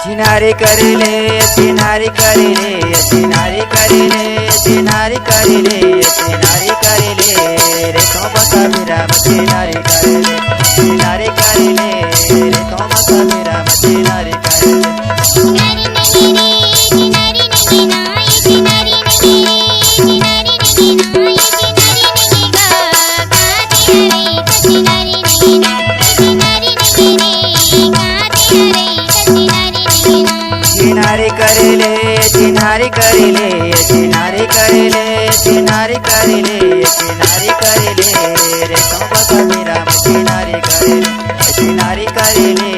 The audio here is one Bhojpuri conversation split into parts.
चिनारी करेले चिनारी करेले चिनारी करेले चिनारी करेले चिनारी करेले रे तो बता मेरा चिनारी करेले चिनारी करेले रे तो बता मेरा चिनारी करेले चिनारी करेले चिनारी करेले चिनारी करेले चिनारी करेले चिनारी करेले रे तो बता मेरा चिनारी करेले चिनारी करेले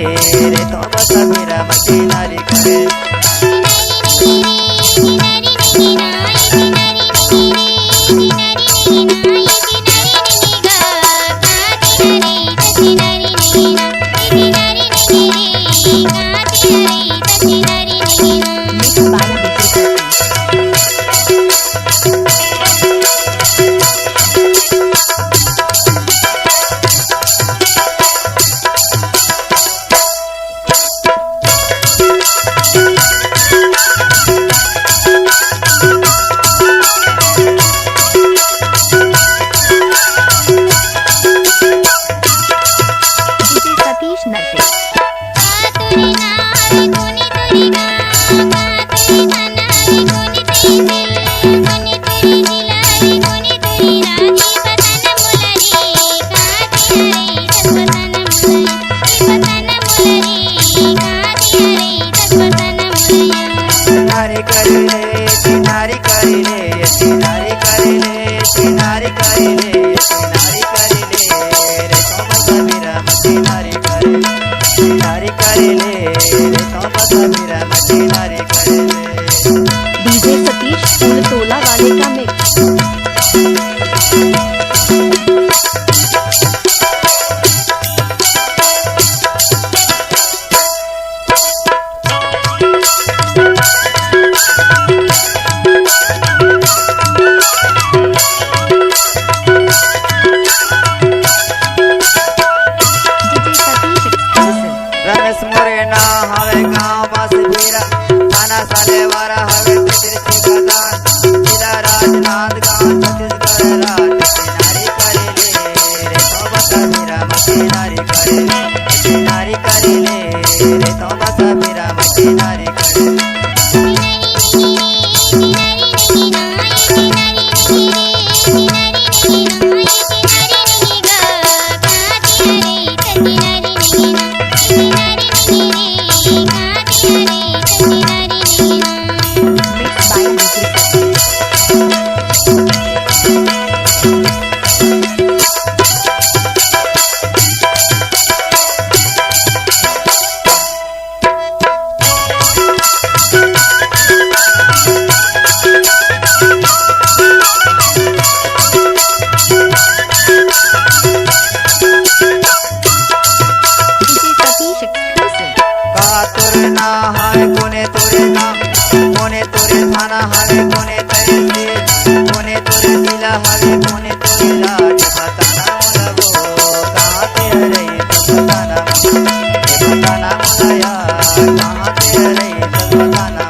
रे तो बता मेरा चिनारी करेले चिनारी करेले चिनारी करेले चिनारी करेले चिनारी करेले रे तो बता मेरा चिनारी करेले चिनारी करेले रे तो बता मेरा चिनारी करेले डीजे सतीश फूलतोला वाले का मिक्स। रमेश मोरेना हवे गाँव बस भीरा थाना सालेवारा हवे तिरछी खदान जिला राजनांद गाँव छत्तीसगढ़ राज्य चिनारी करेले रे तो बता मेरा चिनारी करेले चिनारी करेले रे तो बता मेरा चिनारी करेले कोने तोरे नाम कोने तोरे थाना हवे कोने तेरे कोने तोरे जिला हवे कोने तोरे राज बताना लगो कहाँ ते रे बताना बताना मुलाया कहाँ ते रे बताना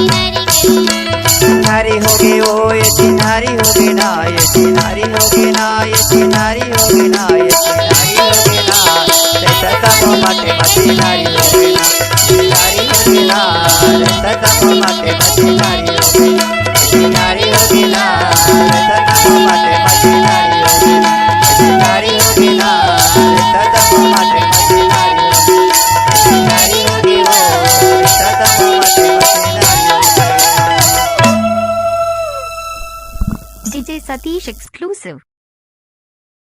चिनारी मशीनारी होगी ना मशीनारी होगी ना सतम माटे मशीनारी होगी मशीनारी होगी ना सतम माटे मशीनारी होगी मशीनारी होगी ना सतम माटे मशीनारी होगी मशीनारी होगी वो सतम माटे मशीनारी होगी DJ Satish exclusive.